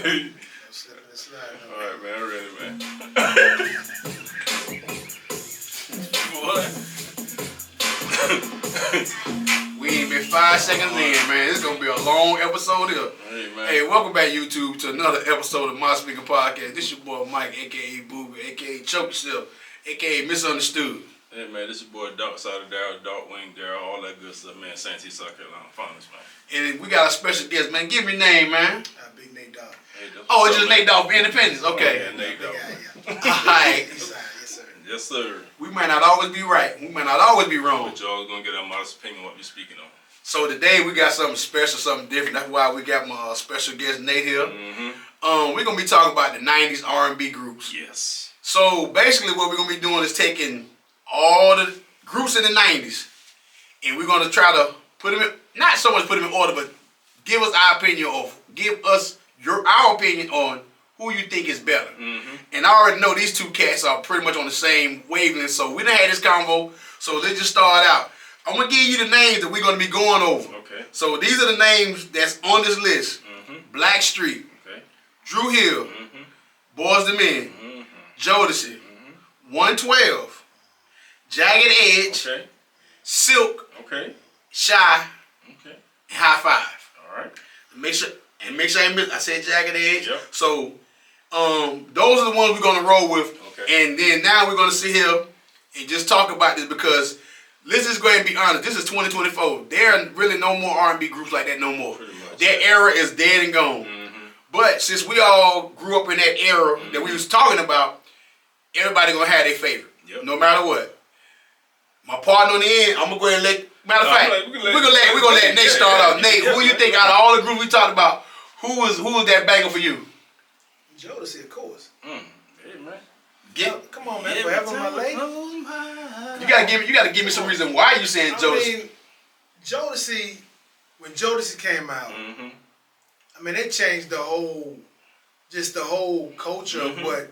Alright, man, I'm ready, man. What? We ain't been 5 seconds in, man. This is gonna be a long episode here. Hey, man. Hey, welcome back, YouTube, to another episode of My Speaker Podcast. This your boy Mike, aka Booby, aka Choke Yourself, aka Misunderstood. Hey, man, this your boy Dark Side of Daryl, Dark Wing Daryl, all that good stuff, man. St. South Carolina, finest, man. And we got a special guest, man. Give me your name, man. Big Nate Dogg. Hey, Oh, it's just Nate Dogg for Independence. Okay. Yeah, Nate Dogg. Alright. Yes, sir. Yes, sir. We might not always be right. We might not always be wrong. But y'all gonna get a modest opinion on what you're speaking on. So today we got something special, something different. That's why we got my special guest Nate here. We're gonna be talking about the 90s R&B groups. Yes. So basically what we're gonna be doing is taking all the groups in the 90s and we're gonna try to put them in, not so much put them in order, but give us our opinion of, give us our opinion on who you think is better. And I already know these two cats are pretty much on the same wavelength, so we done had this convo, so let's just start out. I'm gonna give you the names that we're gonna be going over. Okay. So these are the names that's on this list. Blackstreet, Okay. Drew Hill, Boyz II Men, Jodeci, 112, Jagged Edge, Okay. Silk, Okay. Shy, Okay. and High Five. All right. Make sure I ain't miss. I said Jagged Edge. Yep. So those are the ones we're gonna roll with. Okay. And then now we're gonna sit here and just talk about this because let's just go ahead and be honest. This is 2024. There are really no more R&B groups like that no more. Pretty much. That era is dead and gone. But since we all grew up in that era that we was talking about, everybody gonna have their favorite. Yep. No matter what. My partner on the end, I'm gonna go ahead and let. Matter of fact, we're gonna let Nate start off. Nate, who you think out of all the groups we talked about, who was that banger for you? Jodeci, of course. Hey, man. Come on, man. Forever My Lady. You gotta give me some reason why you saying Jodeci. I mean, Jodeci, when Jodeci came out, I mean, it changed the whole culture of what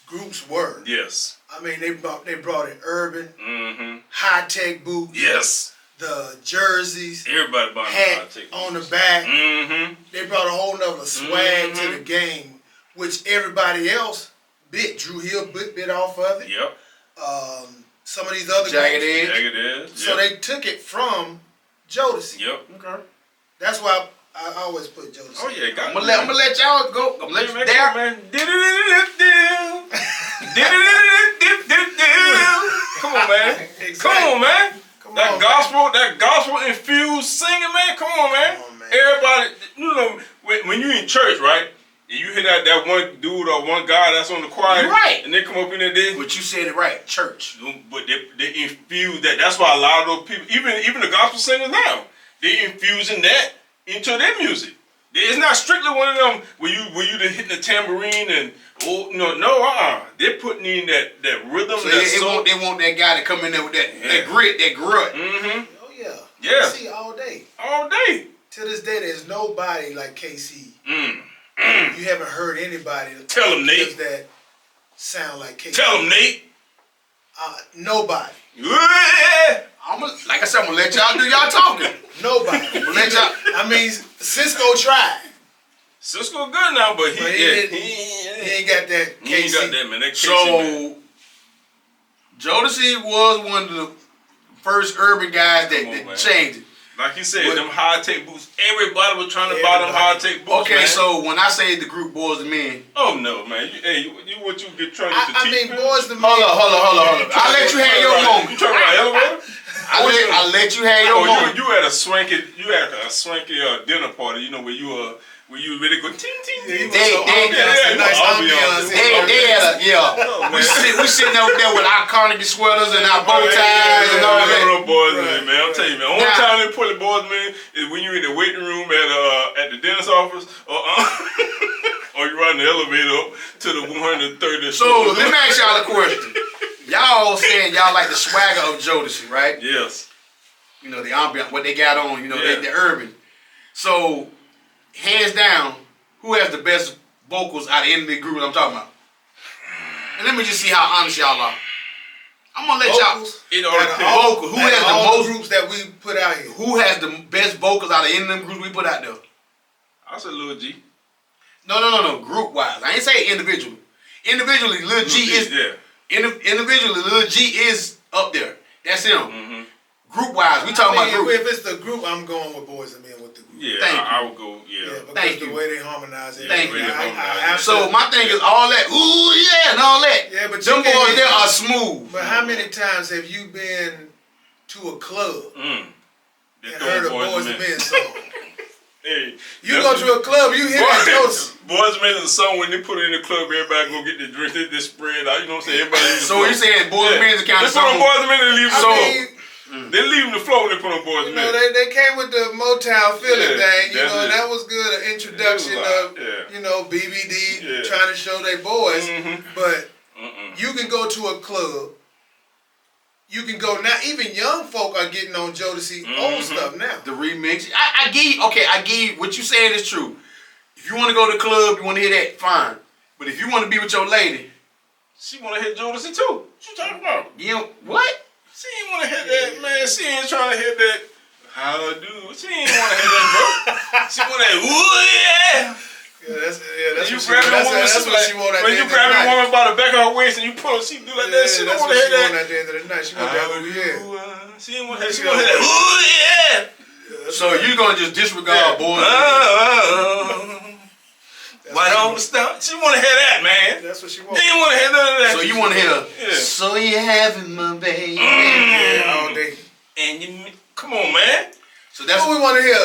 groups were. Yes. I mean, they brought in urban, high-tech boots. Yes. The jerseys. Everybody bought hat on the back. They They brought a whole nother swag to the game, which everybody else Drew Hill bit off of it. Yep. Some of these other Jagged groups. Edge. Jagged Edge. So they took it from Jodeci. Yep. Okay. That's why I always put Jodeci. Oh yeah, got I'm gonna let y'all go. I'm gonna let you there. Come on, man. Exactly. Come on, man. That gospel infused singing, man. Come on, man. Come on, man. Everybody, you know, when you in church, right? And you hear that one dude or one guy that's on the choir, You're right. and they come up in there, But you said it right, church. but they infuse that. That's why a lot of those people, even the gospel singers now, they infusing that into their music. It's not strictly one of them where you hitting the tambourine and they're putting in that rhythm. So they want that guy to come in there with that grit, that grunt. Oh yeah. Yeah. KC all day. All day. To this day, there's nobody like KC. You haven't heard anybody Tell him, Nate. gives that sound like KC. Tell him, Nate. Nobody. Like I said, I'm gonna let y'all do y'all talking. Nobody. Let y'all. I mean, Cisco tried. Cisco good now, but he ain't got that KC. He ain't got that, man. That KC, So man. Jodeci was one of the first urban guys that man. changed it. Like you said, them high-tech boots. Everybody was trying to buy them high-tech boots, Okay, man. so when I say the group Boyz II Men. Oh, no, man. You what you get trying to I mean, Boyz II Men. Hold up. I'll let you have your moment. You talking about elevator? I'll let you have your moment. You had a swanky dinner party, you know, where you really go ting ting. They had we sitting over there with our Carnegie sweaters and our bow ties and all that. Boys, man, I'm telling you, man. Only time they put the boys, man, is when you're in the waiting room at the dentist office, or you're riding the elevator up to the 130th. So let me ask y'all a question. Y'all saying y'all like the swagger of Jodeci, right? Yes. You know the ambient, what they got on. You know they're urban. So hands down, who has the best vocals out of any of the group I'm talking about? And let me just see how honest y'all are. I'm gonna let y'all. Vocals. Who has the most groups that we put out here? Who has the best vocals out of any of them groups we put out there? I said Lil G. No. Group wise. I ain't say individually. Individually, Lil G is individually Lil G is up there. That's him. Mm-hmm. Group wise, we talking about group. If it's the group, I'm going with Boys and Men with the group. Yeah, I would go. Yeah, because the way they harmonize it. Thank you. So my thing is all that. Ooh yeah, and all that. Yeah, but them boys there are smooth. But how many times have you been to a club and heard a Boys and Men song? Hey, you go to a club, you hear that Boys and Men is a song when they put it in the club, everybody go get the drink, they spread out. You know what I'm saying? Everybody. So you saying Boys and Men is the kind of song? They put on Boys and Men and leave the floor. They leave the floor when they put on Boys and Men. They came with the Motown feeling thing. You know, that was good. An introduction of BBD trying to show their boys. But you can go to a club. You can go now. Even young folk are getting on Jodeci old stuff now. The remix. I give you what you saying is true. If you want to go to the club, you want to hear that, fine. But if you want to be with your lady, she want to hit Jodeci too. What you talking about? You know what? She ain't want to hit that, man. She ain't trying to hit that. How do? She ain't want to hit that, bro. She want that. Ooh yeah. That's you what grab a woman, that's what she want at the when you end grab of the a woman by the back of her waist and you pull her, she do like that. She don't want to hit that. At the end of the night, she want that. She ain't want to hit. She want to hit that. Ooh yeah. So you gonna just disregard boys? Why don't stop? She want to hear that, man. That's what she want. You ain't want to hear none of that. So you want to hear? So you having my baby? All day. And you come on, man. So that's what we want to hear.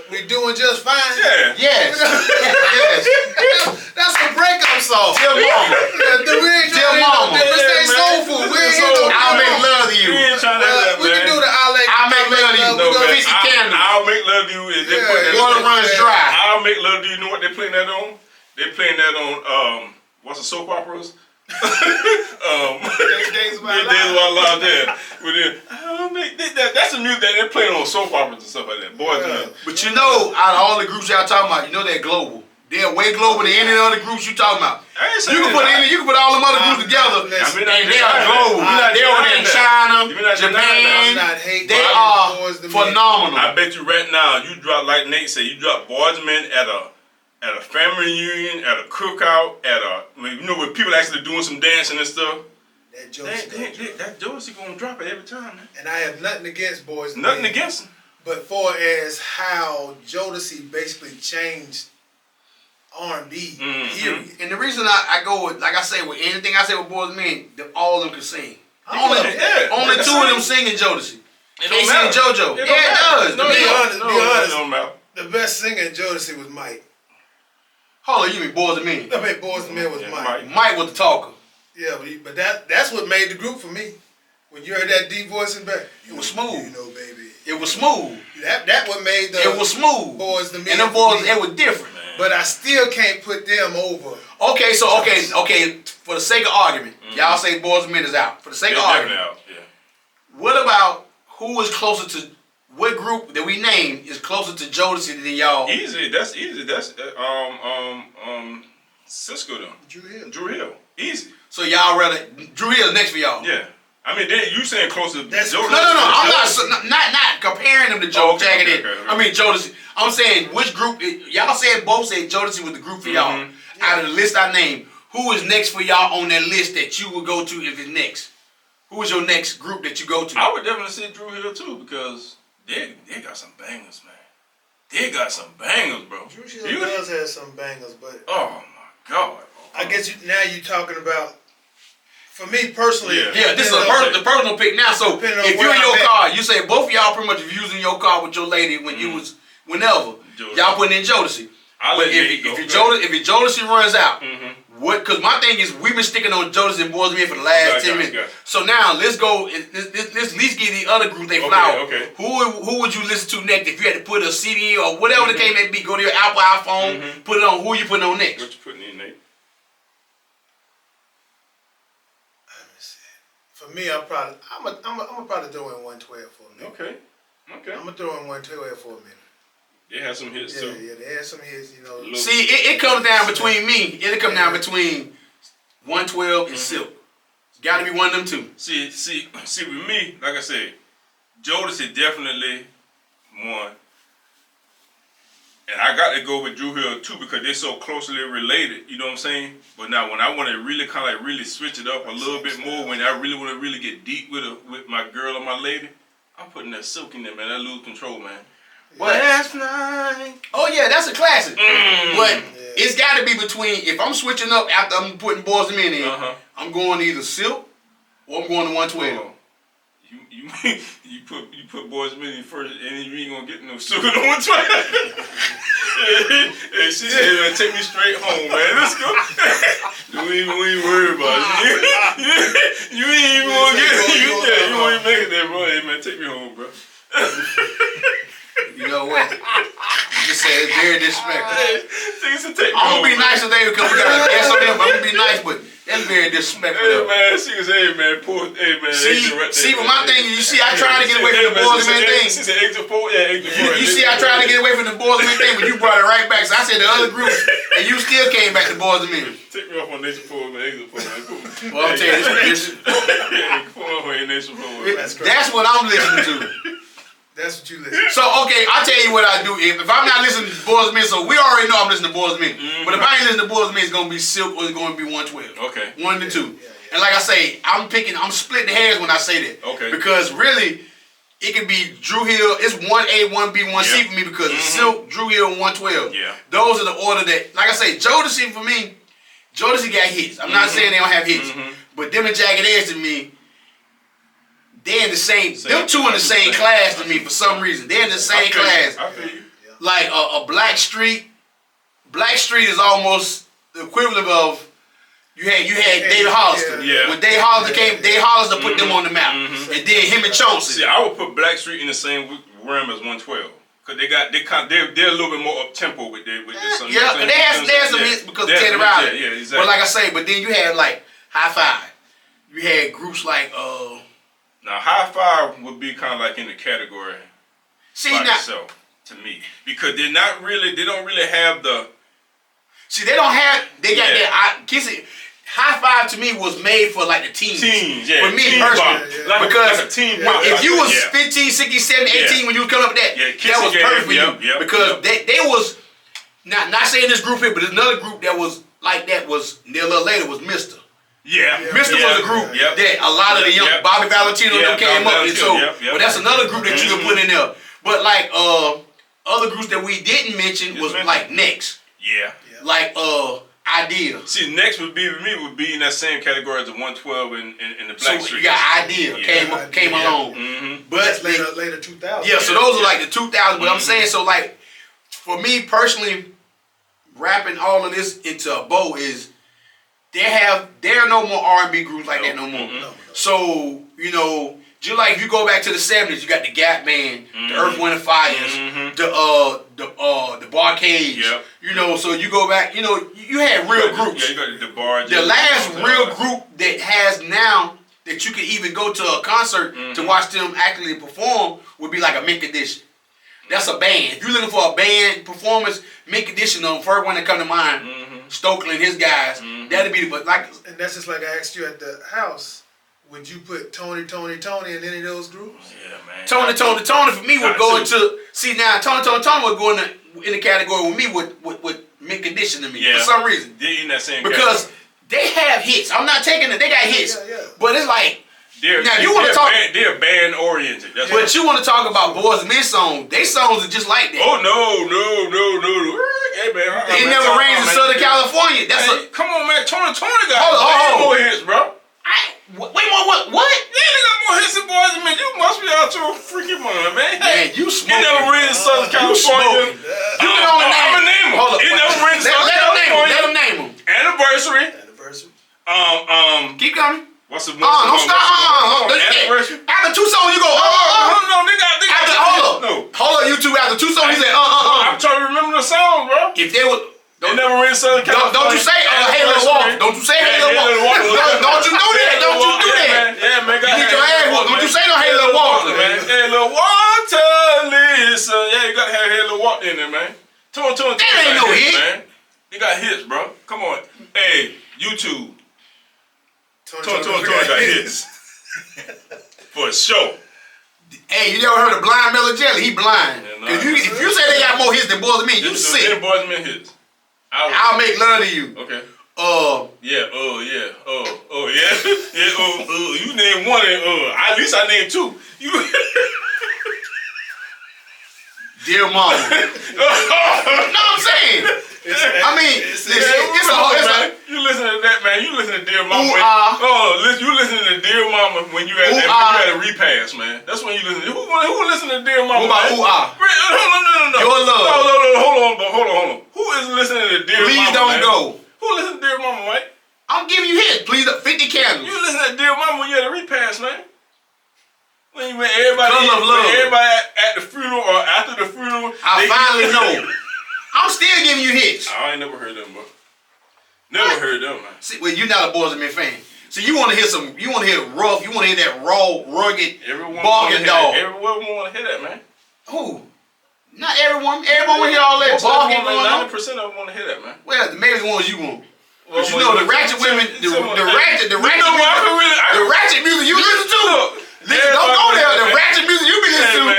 We doing just fine. Yeah. Yes. Yes. That's a breakup song. Dear mama. Dear mama. Let's stay soulful. We ain't here no I'll make love to you. We ain't trying to have that, we can do the I'll make love to you. No, man. Candles. I'll make love to you. They put that water runs dry. I'll make love to you. You know what they playing that on? They playing that on what's the soap operas? Days of Our Lives. That's the music that they're playing on soap operas and stuff like that. Boys, man. But you know, out of all the groups y'all talking about, you know they're global. They're way global than any other groups you talking about. You can put all them other groups together, and they are global. They're over there in China, Japan. They are phenomenal. I bet you right now, you drop like Nate said, you drop Boys and Men at a family reunion, at a cookout, where people actually doing some dancing and stuff. That Jodeci gonna drop it every time, man. And I have nothing against Boys and Men. Nothing against them. But for as how Jodeci basically changed R&B, period. And the reason I go with, like I say, with anything I say with Boys and Men, all of them can sing. Only two of them singing Jodeci. Casey and JoJo. It does. To be honest, the best singer in Jodeci was Mike. Hold on, you mean Boys and Men? I mean Boys and Men was Mike. Mike was the talker. Yeah, but that's what made the group for me. When you heard that deep voice in back, it was smooth. You know, baby. It was smooth. That what made the. It was smooth. Boys and Men. And them boys, it was different. Man. But I still can't put them over. Okay, so okay. For the sake of argument, y'all say Boys and Men is out. For the sake of argument, what about who is closer to? What group that we named is closer to Jodeci than y'all? Easy. That's easy. That's Cisco though. Drew Hill. Easy. So y'all rather Drew Hill next for y'all? Yeah. I mean, you saying closer to Jodeci? No. I'm not comparing them to Joe Jagged. Okay. I mean Jodeci. I'm saying which group? Y'all both said Jodeci was the group for y'all. Out of the list I named, who is next for y'all on that list that you would go to if it's next? Who is your next group that you go to? I would definitely say Drew Hill too because they got some bangers, man. They got some bangers, bro. Drew Hill does have some bangers, but oh my God. I guess you're talking about. For me personally, this is the personal pick now. So if you're in your car, you say both of y'all pretty much using your car with your lady when you was whenever y'all putting in Jodeci. But if Jodeci runs out, what? Because my thing is we've been sticking on Jodeci and Boys and Men for the last 10 minutes. So now let's go. Let's at least give the other group they flower. Okay. Who would you listen to next if you had to put a CD or whatever the case may be? Go to your Apple iPhone, put it on. Who you putting on next? What you putting in, Nate? For me, I'm probably throw in 112 for a minute. Okay. I'm gonna throw in 112 for a minute. They had some hits too. Yeah, they had some hits. You know. See, it comes down between me. It'll come down between 112 and Silk. It's got to be one of them two. See, with me, like I said, Jodeci definitely one. And I got to go with Drew Hill too because they're so closely related. You know what I'm saying? But now when I want to really kind of like really switch it up a little bit more, when I really want to really get deep with my girl or my lady, I'm putting that silk in there, man. I lose control, man. But last night. Oh yeah, that's a classic. But it's got to be between. If I'm switching up after I'm putting Boys and Men in, I'm going either Silk or I'm going to 112. You put Boys and Men in first, and you ain't gonna get no Silk on 112. And she said, "Man, take me straight home, man. Let's go." We ain't worry about it. You ain't even gonna get it. You won't even make it there, bro. Hey, man, take me home, bro. You know what? Just say it's very disrespectful. I'm gonna be nice today because we got a guest on there. I'm gonna be nice, but that's very disrespectful. Hey man, she was man, poor, man. See, but my thing is, you see, I tried to get away from the Boys and Men thing. She said exit 4, yeah, exit 4. You see, I tried to get away from the Boys and Men thing, but you brought it right back. So I said the other group, and you still came back to Boys and Men. Take me off on Nation 4, man. Exit 4, man. Cool. Well, I'm telling you, this Nation 4. That's what I'm listening to. That's what you listen to. So, okay, I'll tell you what I do. If I'm not listening to Boys and Men, so we already know I'm listening to Boys and Men. But if I ain't listening to Boys and Men, it's going to be Silk or it's going to be 112. Okay. 1 to 2. And like I say, I'm splitting hairs when I say that. Okay. Because really, it can be Drew Hill. It's 1A, 1B, 1C for me because it's Silk, Drew Hill, and 112. Yeah. Those are the order that, like I say, Jodeci for me, Jodeci got hits. I'm not saying they don't have hits. But them and Jagged Edge to me, they're in the same them two in the same class to me for some reason. They're in the same class. I feel you. Like a Black Street. Black Street is almost the equivalent of you had David Hollister. Yeah. When Dave Hollister came, Dave Hollister put them on the map. And then him and Chauncey. See, I would put Black Street in the same realm as 112. Cause they're a little bit more up tempo with their song. Yeah, they had some hits because of Teddy Riley. Yeah, exactly. But like I say, but then you had like High Five. You had groups like Now, High Five would be kind of like in the category by itself to me because they don't really have the. See, they don't have. They got that. High Five to me was made for like the teens. Yeah. For me personally, because like a teen if you was 15, 16, 17, 18 when you was coming up with that, that was perfect for you because they was not saying this group here, but there's another group that was like that was a little later was Mr. Yeah. Mr. was a group that a lot of the young Bobby Valentino them came up with. So, but that's another group that you can put in there. But like other groups that we didn't mention was like Next. Yeah. Like Idea. See, Next would be in that same category as the 112 and the Black Street. You got Idea came along. But that's later 2000. Yeah, so those are like the 2000s. But I'm saying so like for me personally, wrapping all of this into a bow is. There are no more R&B groups like that no more. No. So, you know, just like if you go back to the 70s, you got the Gap Band, the Earth, Wind and Fires, the Barcades. Yep. You know, so you go back, you know, you had real groups. Yeah, you got the Bar. The last real group that has now that you can even go to a concert to watch them actually perform would be like a Mint Condition. That's a band. If you're looking for a band performance, Mint Condition, the first one that come to mind, Stokely and his guys, that'd be but like. And that's just like I asked you at the house. Would you put Tony in any of those groups? Yeah, man. Tony for me would go into Tony would go in the category with me with Mint Condition to me for some reason. They're in that same because they have hits. I'm not taking it. They got hits, but it's like. They're band oriented. But you want to talk about Boys and Men songs? They songs are just like that. Oh no. Hey man, it never rains in Southern California. Come on, man. Tony got more hits, bro. Wait more what? What? Yeah, they got more hits than Boys and Men. You must be out your freaking mind, man. Man, you smoking. It never rains in Southern California. You can only name. I'm a name them. It never rains in Southern California. Let them name them. Anniversary. Keep coming. What's the most? Don't stop. After 2 songs, you go. No, they got. Hold up, you two. After 2 songs, he said, I'm trying to remember the song, bro. If they would. They never read Southern California. Don't you say Hey Little Walk. Don't you say Hey Little Walk. Don't you do that. Don't you do that. Yeah, man. You get your ass whooped. Don't you say no Hey Little Walk, man. Hey Little Water, listen. Yeah, you got to have Hey Little Walk in there, man. That ain't no hit. Man. You got hits, bro. Come on. Hey, YouTube. Tony got hits. For sure. Hey, you never heard of Blind Mellow Jelly? He blind. If you say they got more hits than Boys and Men, you sick. Boys and Men hits. I'll make love to you. Okay. Yeah. You name one and at least I named two. You. Dear Mama. No, I'm saying. I mean, it's a whole man. You listen to that, man. You listen to Dear Mama. You listen to Dear Mama when you at a repass, man. That's when you listen. Who listen to Dear Mama? What about ooh ah? No. Your love. No, hold on. Who is listening to Dear Mama? Please don't go. Who listen to Dear Mama, Mike? I'm giving you hits. Please, 50 candles. You listen to Dear Mama when you at a repass, man. When everybody at the funeral or after the funeral, I finally know. I'm still giving you hits. I ain't never heard them, bro. Never heard them, man. See, well, you're not a Boys and Men fan. So you want to hear rough, you want to hear that raw, rugged, barking dog. Everyone want to hear that, man. Who? Not everyone. Everyone want to hear all that barking going on. 90% of them want to hear that, man. Well, maybe the ones you want. But you know, the ratchet women, the ratchet music you listen to. Don't go there. The ratchet music you be listening to.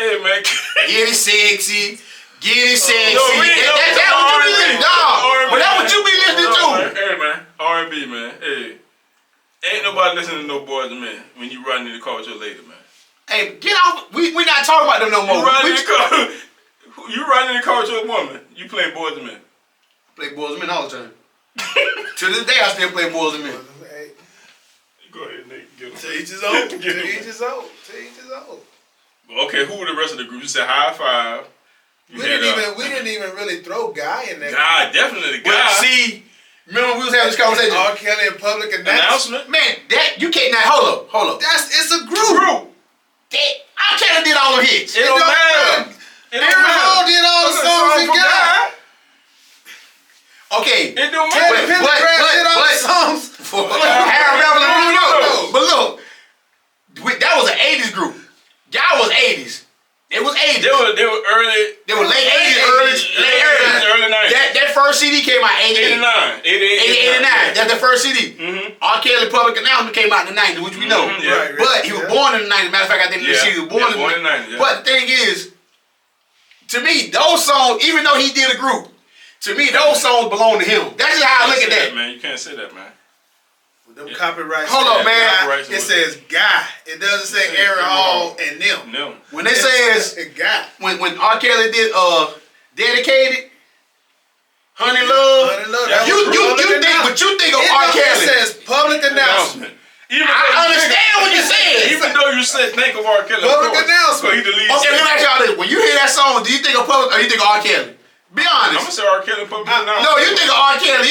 Hey, man. Get it sexy. That's what you be listening to. But that's what you be listening to. Hey, man. R&B, man. Hey. Ain't nobody listening to no Boys and Men when you riding in the car with your lady, man. Hey, get off. We not talking about them no more. You riding in the car with your woman. You play Boys and Men. I play Boys and Men all the time. To this day, I still play Boys and Men. Go ahead, Nate. To each his own. To each his own. Okay, who were the rest of the group? You said High Five. We didn't even really throw Guy in there. Guy, definitely Guy. Well, see, remember we was having this conversation. R. Kelly in public announcement. Man, that you can't. Now hold up. It's a group. R. Kelly did all the hits. It don't matter. Aaron Hall did all the songs he got. Okay. It don't matter. Teddy Pendergrass did all the songs. But look, that was an 80s group. Y'all was 80s. It was 80s. They were early. They were late 80s, early 90s. That first CD came out 89. 89. That's the first CD. R. Kelly Public Announcement came out in the 90s, which we know. Yeah. But he was born in the 90s. Matter of fact, I think he was born in the 90s. But the thing is, to me, those songs, even though he did a group, to me, those songs belong to him. That's just how I look at that. Man, you can't say that, man. Them copyrights. Hold up, man. It says Guy. It doesn't say Aaron Hall and them. No. When it says Guy. When R. Kelly did Dedicated, Honey Love. You think of R. Kelly. It says public announcement. I understand what you're saying. Even though you said think of R. Kelly. Public announcement. Okay, let me ask y'all this. When you hear that song, do you think of public or you think of R. Kelly? Be honest. I'm gonna say R. Kelly public announcement. No, you think of R. Kelly.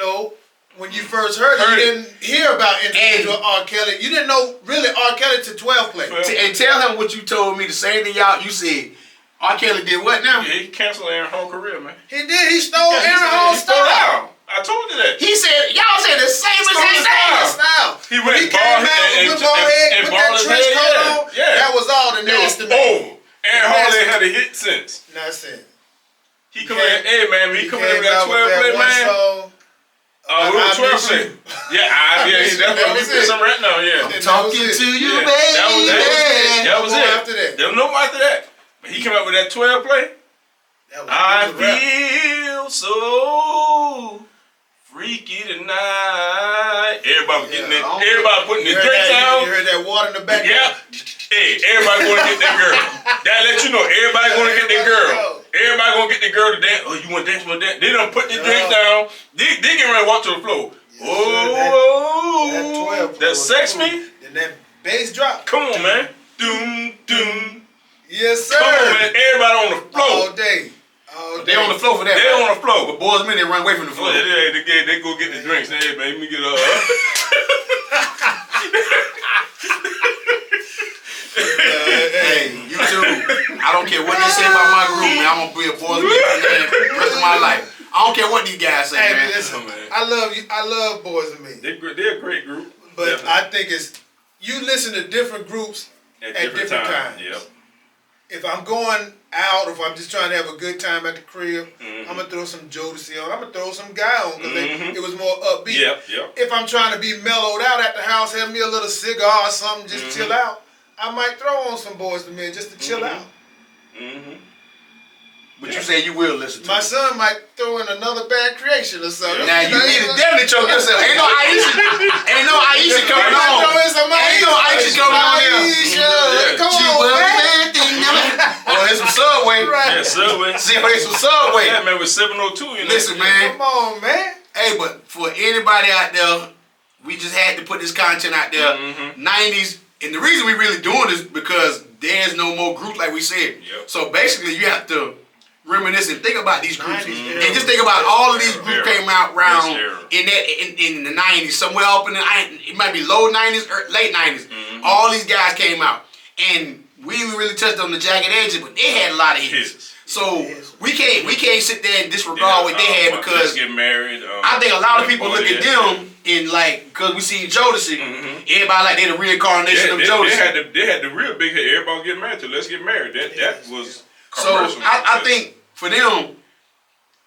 No. When you first heard it, you didn't hear about individual R. Kelly. You didn't know really R. Kelly to 12 play. And tell him what you told me. The same thing y'all. You said R. Kelly did what now? Yeah, he canceled Aaron Hall's career, man. He did. He stole Aaron Hall's style. I told you that. He said y'all said the same as his style. He went came out with bald head, with that trench coat on. Yeah. That was all the nasty man. Aaron Hall ain't had a hit since. Not since. He come in, hey man, he come in with that 12 play, man. We were 12 play. Yeah, that's what we put some right now, yeah. I'm talking to you, baby. That was it. After that. There was no more after that. But he came out with that 12 play. I feel so freaky tonight. Everybody getting it. Everybody putting their drinks down. You heard that water in the back? Yeah. Hey, everybody gonna get that girl. That let you know everybody gonna get that girl. Everybody gonna get the girl to dance. Oh, you want to dance with that? They done put their drinks down. They getting ready to walk to the floor. That sex me? And that bass drop. Come on, man. Doom, doom. Yes, sir. Come on, man. Everybody on the floor. All day. They on the floor for that. They on the floor. But Boys and Men, they run away from the floor. They go get the drinks. Hey, man, let me get Hey, you too. I don't care what they say about my group, man. I'm gonna be a Boys and Men for the rest of my life. I don't care what these guys say, man. Listen, I love you. I love Boys and Men. They're a great group. But definitely. I think you listen to different groups at different times. Yep. If I'm going out, if I'm just trying to have a good time at the crib, I'm gonna throw some Jodeci on. I'm gonna throw some Guy on because it was more upbeat. If I'm trying to be mellowed out at the house, have me a little cigar or something, just chill out, I might throw on some Boyz II Men just to chill out. But you say you will listen to my son might throw in another Bad Creation or something. Now you need to definitely choke yourself. Ain't no Aisha coming on. Ain't no Aisha coming on here. Come on, man. Oh, there's some Subway. Yeah, Subway. See, there's some Subway. Yeah, man, with 702, you know. Listen, man. Come on, man. Hey, but for anybody out there, we just had to put this content out there. 90s. And the reason we really doing this because there's no more groups like we said. So basically, you have to reminisce and think about these groups, and just think about all of these groups came out around in the 90s, somewhere up in the, it might be low 90s or late 90s. All these guys came out, and we didn't really touched on the Jagged Edges, but they had a lot of hits. So we can't sit there and disregard what they had because Get Married. I think a lot of people look at them in like because we see Jodeci, everybody like they the reincarnation of Jodeci. They had the real big hit. Everybody Get Married to Let's Get Married. That was. So I think for them,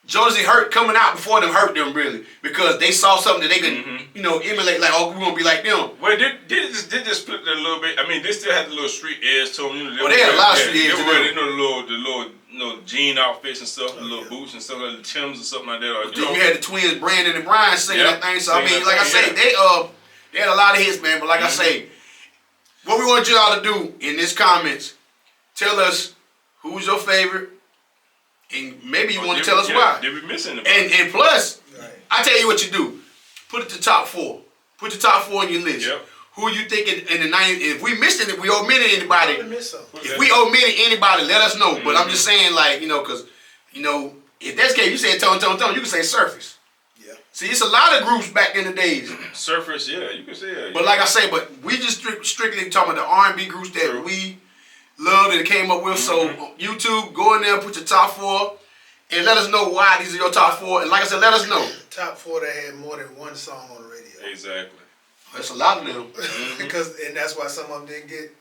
Jodeci coming out before them hurt them really because they saw something that they could emulate. Like, oh, we're gonna be like them. Well, they just split that a little bit. I mean, they still had the little street edge to them. They had a lot of street edge. They know the little jean outfits and stuff, the little boots and stuff, like the Timbs or something like that. You had the twins, Brandon and Brian, singing that thing. So I mean, like I say, they had a lot of hits, man. But like I say, what we want you all to do in this comments, tell us who's your favorite, and maybe you want to tell us why. Did we miss anything? And plus, I tell you what you do. Put it to top 4. Put the top 4 on your list. Who you think in the 90s? If we missed it, if we omitted anybody, if we omitted anybody, let us know. But I'm just saying, like, because, if that's the case, you say Tone, you can say Surface. See, it's a lot of groups back in the days. Surface, you can say that. But like I say, but we just strictly talking about the R&B groups that we loved and came up with. So YouTube, go in there, put your top 4, and let us know why these are your top 4. And like I said, let us know. Top 4 that had more than one song on the radio. Exactly. That's a lot of them. And that's why some of them didn't get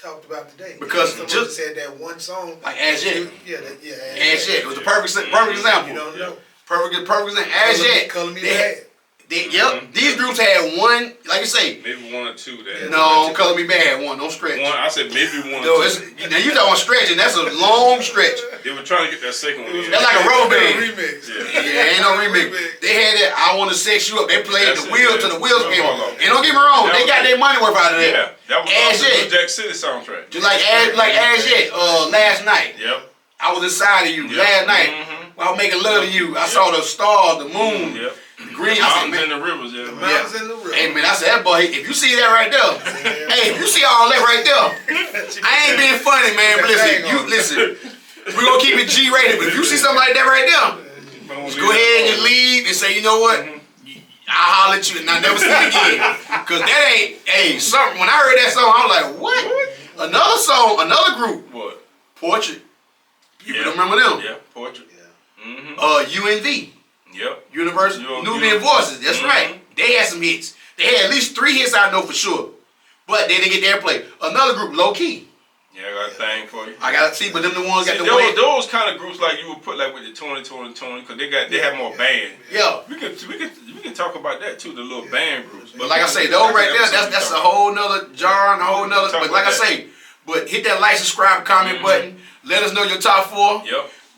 talked about today. Because some just said that one song. Like As Yet. As Yet. It was the perfect example. You don't know. Perfect example. As Yet. Color Me Bad. These groups had one, like you say. Maybe 1 or 2. No, Color Me Bad had one. Don't stretch. I said maybe 1 No, or 2. Now you talking stretching. That's a long stretch. They were trying to get that second one. That's like a rubber band. Remix. Ain't no remix. They had that I Want to Sex You Up. They played the wheel to the wheels came off. And don't get me wrong, they got their money worth out of that. That was the New Jack City soundtrack. Just like As Yet, last night. I was inside of you last night. I was making love to you. I saw the stars, the moon, the green. Mountains and the rivers, the mountains and the rivers. Hey man, I said that boy. If you see that right there, hey, if you see all that right there, I ain't being funny, man. But listen, we're gonna keep it G-rated. But if you see something like that right there, just go ahead and leave and say, you know what? I'll holler at you and I never see it again. Cause that ain't something. When I heard that song, I was like, what? Another song, another group. What? Portrait. You remember them? Yeah, Portrait. UNV. Universal Nubian Voices. That's right. They had some hits. They had at least 3 hits I know for sure. But they didn't get their play. Another group, Low Key. Yeah, I got a thing for you. I gotta see, but them the ones got the those kind of groups like you would put like with the Tony, because they have more band. Yeah. We can talk about that too, the little band groups. But like I say, those right there, that's a whole nother jar and a whole nother. But like I say, but hit that like, subscribe, comment button. Let us know your top 4.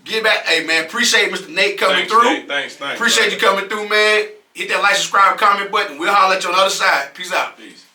Get back. Hey, man, appreciate Mr. Nate coming through. Nate. Thanks. Appreciate you coming through, man. Hit that like, subscribe, comment button. We'll holler at you on the other side. Peace out. Peace.